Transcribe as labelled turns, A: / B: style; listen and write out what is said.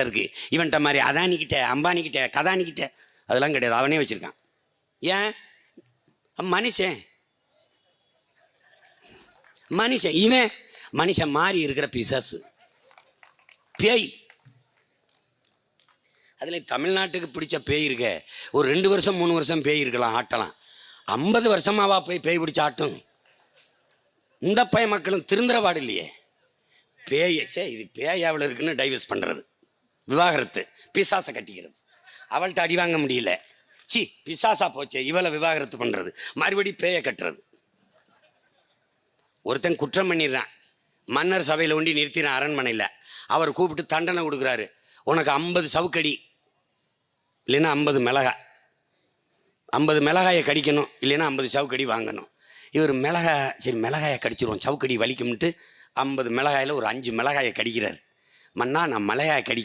A: இருக்கு. இவன்ட்ட மாதிரி அதானிக்கிட்ட, அம்பானிக்கிட்ட, கதானிக்கிட்ட அதெல்லாம் கிடையாது. அவனே வச்சிருக்கான். ஏன்? மனுஷன் மனுஷன் இவன் மனுஷன் மாறி இருக்கிற பிசாசு, பேய். அதில் தமிழ்நாட்டுக்கு பிடிச்ச பேய் இருக்க, ஒரு 2 வருஷம் 3 வருஷம் பேய் இருக்கலாம், ஆட்டலாம். 50 வருஷமாவா போய் பேய் பிடிச்ச ஆட்டும்? இந்த பய மக்களும் திருந்துறவாடு இல்லையே. பேய இது பேயாவில் இருக்குன்னு டைவர்ஸ் பண்ணுறது, விவாகரத்து, பிசாசை கட்டிக்கிறது. அவள்கிட்ட அடி வாங்க முடியல, பிசாசா போச்சே, இவளை விவாகரத்து பண்ணுறது, மறுபடி பேயை கட்டுறது. ஒருத்தன் குற்றம் பண்ணிடுறான், மன்னர் சபையில் ஒண்டி நிறுத்தினான் அரண்மனையில். அவர் கூப்பிட்டு தண்டனை கொடுக்குறாரு, உனக்கு 50 சவுக்கடி இல்லைன்னா 50 மிளகாய், 50 மிளகாயை கடிக்கணும், இல்லைன்னா 50 சவுக்கடி வாங்கணும். இவர் சரி மிளகாயை கடிச்சிருவோம், சவுக்கடி வலிக்கும்ட்டு 50 மிளகாயில் ஒரு 5 மிளகாயை கடிக்கிறார். மன்னா நான் மிளகாயை கடிக்கிறேன்